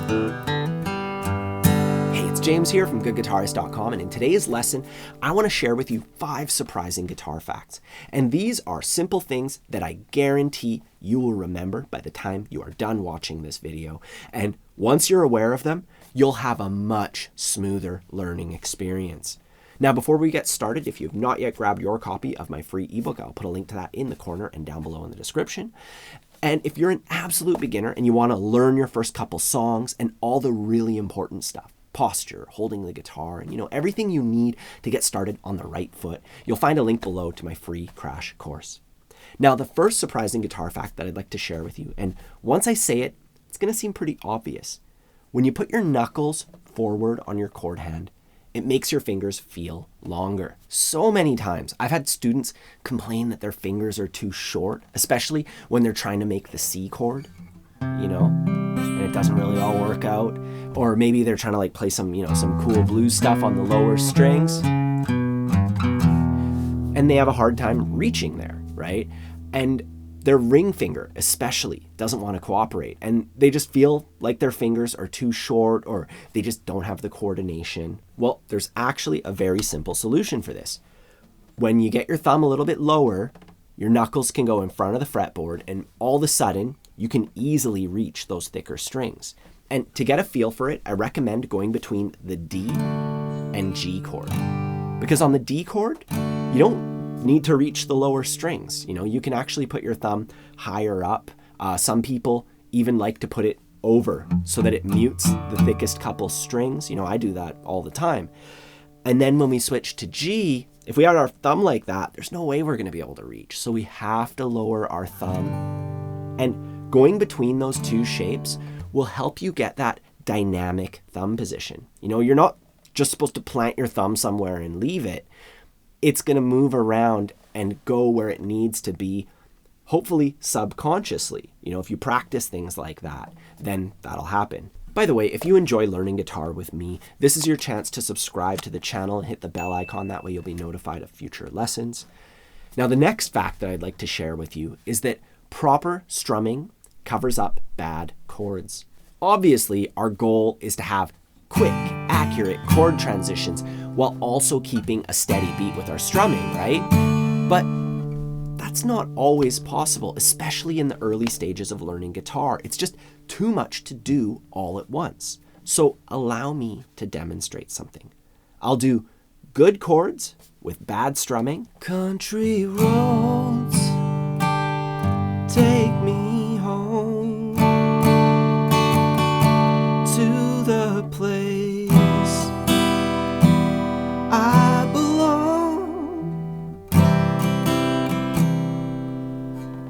Hey, it's James here from GoodGuitarist.com, and in today's lesson, I want to share with you 5 surprising guitar facts. And these are simple things that I guarantee you will remember by the time you are done watching this video. And once you're aware of them, you'll have a much smoother learning experience. Now, before we get started, if you have not yet grabbed your copy of my free ebook, I'll put a link to that in the corner and down below in the description. And if you're an absolute beginner and you want to learn your first couple songs and all the really important stuff, posture, holding the guitar, and everything you need to get started on the right foot, you'll find a link below to my free crash course. Now, the first surprising guitar fact that I'd like to share with you, and once I say it, it's going to seem pretty obvious. When you put your knuckles forward on your chord hand, it makes your fingers feel longer. So many times I've had students complain that their fingers are too short, especially when they're trying to make the C chord, and it doesn't really all work out. Or maybe they're trying to play some cool blues stuff on the lower strings, and they have a hard time reaching there, right? And their ring finger especially doesn't want to cooperate, and they just feel like their fingers are too short, or they just don't have the coordination. Well, there's actually a very simple solution for this. When you get your thumb a little bit lower, your knuckles can go in front of the fretboard, and all of a sudden you can easily reach those thicker strings. And to get a feel for it, I recommend going between the D and G chord, because on the D chord, you don't need to reach the lower strings. You can actually put your thumb higher up. Some people even like to put it over so that it mutes the thickest couple strings. I do that all the time. And then when we switch to G, if we had our thumb like that, there's no way we're going to be able to reach. So we have to lower our thumb. And going between those two shapes will help you get that dynamic thumb position. You're not just supposed to plant your thumb somewhere and leave it. It's going to move around and go where it needs to be, hopefully subconsciously. If you practice things like that, then that'll happen. By the way, if you enjoy learning guitar with me, this is your chance to subscribe to the channel and hit the bell icon. That way you'll be notified of future lessons. Now, the next fact that I'd like to share with you is that proper strumming covers up bad chords. Obviously, our goal is to have quick, accurate chord transitions while also keeping a steady beat with our strumming, right? But that's not always possible, especially in the early stages of learning guitar. It's just too much to do all at once. So allow me to demonstrate something. I'll do good chords with bad strumming. Country roads, take me home to the place I belong.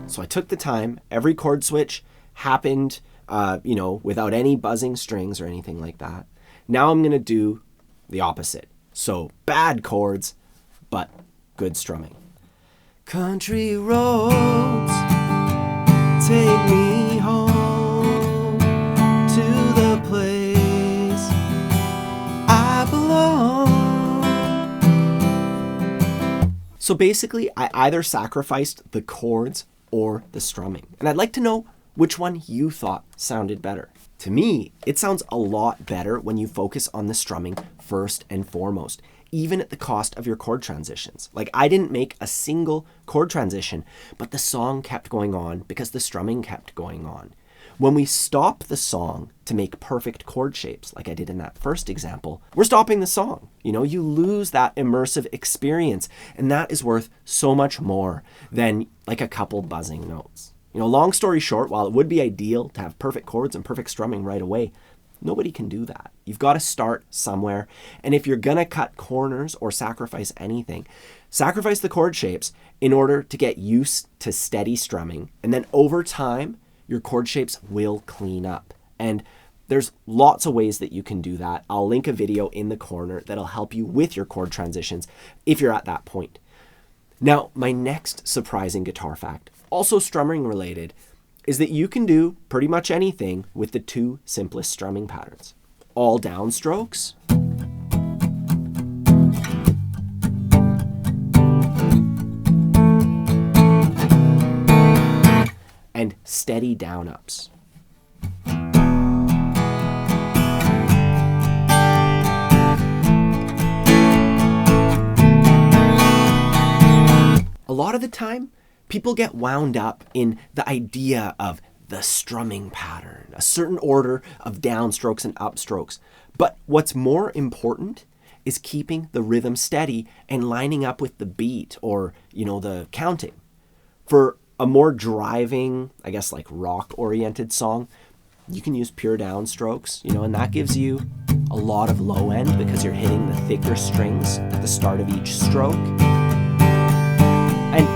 So I took the time. Every chord switch happened, without any buzzing strings or anything like that. Now I'm going to do the opposite. So bad chords, but good strumming. Country roads, take me home to the place I belong. So basically, I either sacrificed the chords or the strumming. And I'd like to know which one you thought sounded better. To me, it sounds a lot better when you focus on the strumming first and foremost, even at the cost of your chord transitions. I didn't make a single chord transition, but the song kept going on because the strumming kept going on. When we stop the song to make perfect chord shapes, like I did in that first example, we're stopping the song. You lose that immersive experience, and that is worth so much more than a couple buzzing notes. Long story short, while it would be ideal to have perfect chords and perfect strumming right away, nobody can do that. You've got to start somewhere. And if you're going to cut corners or sacrifice anything, sacrifice the chord shapes in order to get used to steady strumming. And then over time, your chord shapes will clean up. And there's lots of ways that you can do that. I'll link a video in the corner that'll help you with your chord transitions if you're at that point. Now, my next surprising guitar fact, also strumming related, is that you can do pretty much anything with the 2 simplest strumming patterns. All downstrokes and steady down ups. lot of the time, people get wound up in the idea of the strumming pattern, a certain order of downstrokes and upstrokes. But what's more important is keeping the rhythm steady and lining up with the beat or, the counting. For a more driving, I guess like rock-oriented song, you can use pure downstrokes, and that gives you a lot of low end because you're hitting the thicker strings at the start of each stroke. And,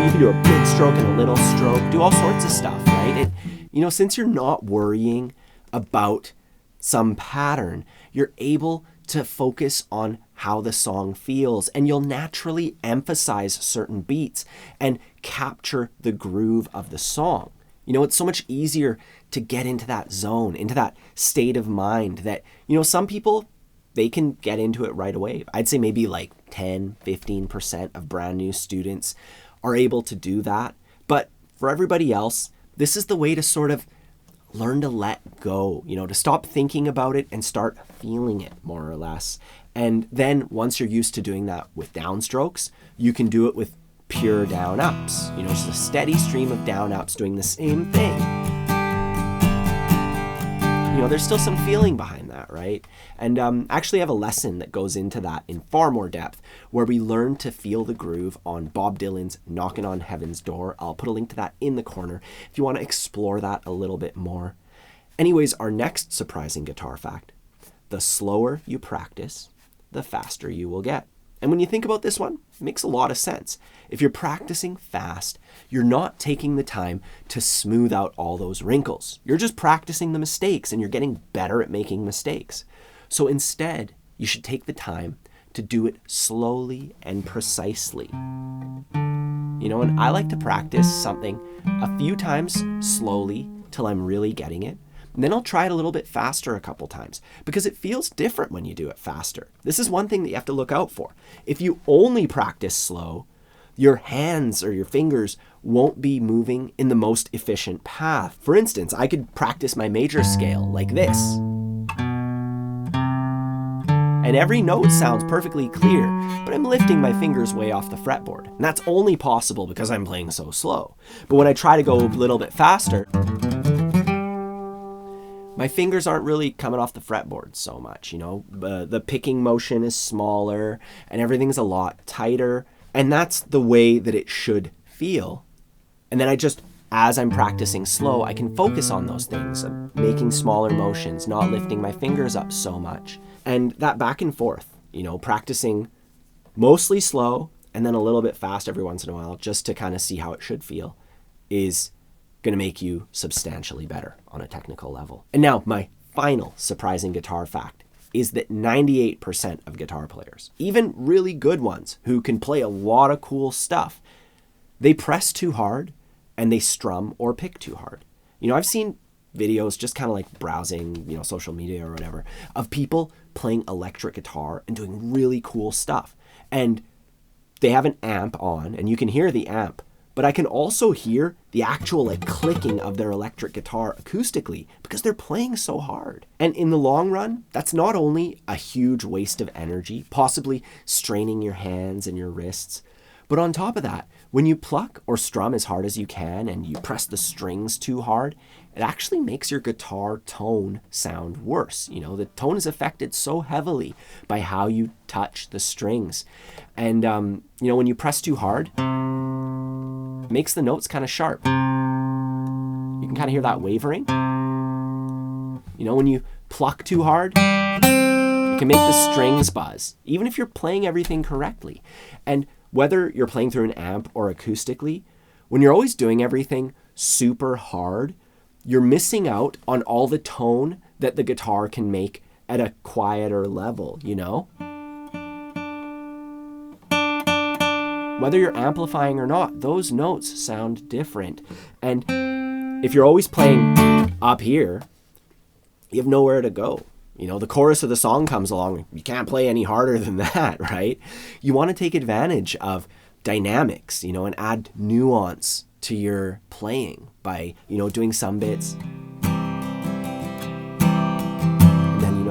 you can do a big stroke and a little stroke, do all sorts of stuff, right? And, since you're not worrying about some pattern, you're able to focus on how the song feels, and you'll naturally emphasize certain beats and capture the groove of the song. It's so much easier to get into that zone, into that state of mind that, some people, they can get into it right away. I'd say maybe like 10, 15% of brand new students are able to do that. But for everybody else, this is the way to sort of learn to let go, to stop thinking about it and start feeling it more or less. And then once you're used to doing that with downstrokes, you can do it with pure down ups, just a steady stream of down ups doing the same thing. There's still some feeling behind that, right? And actually I have a lesson that goes into that in far more depth where we learn to feel the groove on Bob Dylan's Knockin' on Heaven's Door. I'll put a link to that in the corner if you want to explore that a little bit more. Anyways, our next surprising guitar fact: the slower you practice, the faster you will get. And when you think about this one, it makes a lot of sense. If you're practicing fast, you're not taking the time to smooth out all those wrinkles. You're just practicing the mistakes and you're getting better at making mistakes. So instead, you should take the time to do it slowly and precisely. And I like to practice something a few times slowly till I'm really getting it. And then I'll try it a little bit faster a couple times because it feels different when you do it faster. This is one thing that you have to look out for. If you only practice slow, your hands or your fingers won't be moving in the most efficient path. For instance, I could practice my major scale like this. And every note sounds perfectly clear, but I'm lifting my fingers way off the fretboard. And that's only possible because I'm playing so slow. But when I try to go a little bit faster, my fingers aren't really coming off the fretboard so much, the picking motion is smaller and everything's a lot tighter. And that's the way that it should feel. And then as I'm practicing slow, I can focus on those things, making smaller motions, not lifting my fingers up so much. And that back and forth, practicing mostly slow and then a little bit fast every once in a while, just to kind of see how it should feel, is going to make you substantially better on a technical level. And now my final surprising guitar fact is that 98% of guitar players, even really good ones who can play a lot of cool stuff, they press too hard and they strum or pick too hard. I've seen videos just kind of like browsing, social media or whatever, of people playing electric guitar and doing really cool stuff. And they have an amp on and you can hear the amp, but I can also hear the actual clicking of their electric guitar acoustically because they're playing so hard. And in the long run, that's not only a huge waste of energy, possibly straining your hands and your wrists, but on top of that, when you pluck or strum as hard as you can and you press the strings too hard, it actually makes your guitar tone sound worse. The tone is affected so heavily by how you touch the strings. And, when you press too hard, it makes the notes kind of sharp. You can kind of hear that wavering. When you pluck too hard, it can make the strings buzz, even if you're playing everything correctly. And whether you're playing through an amp or acoustically, when you're always doing everything super hard, you're missing out on all the tone that the guitar can make at a quieter level, Whether you're amplifying or not, those notes sound different. And if you're always playing up here, you have nowhere to go. The chorus of the song comes along. You can't play any harder than that, right? You want to take advantage of dynamics, and add nuance to your playing by, doing some bits. And then,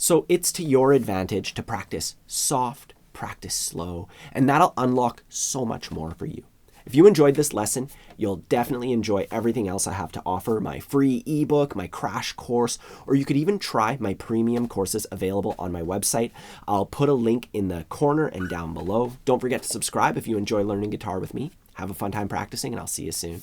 So it's to your advantage to practice soft, practice slow, and that'll unlock so much more for you. If you enjoyed this lesson, you'll definitely enjoy everything else I have to offer, my free ebook, my crash course, or you could even try my premium courses available on my website. I'll put a link in the corner and down below. Don't forget to subscribe if you enjoy learning guitar with me. Have a fun time practicing, and I'll see you soon.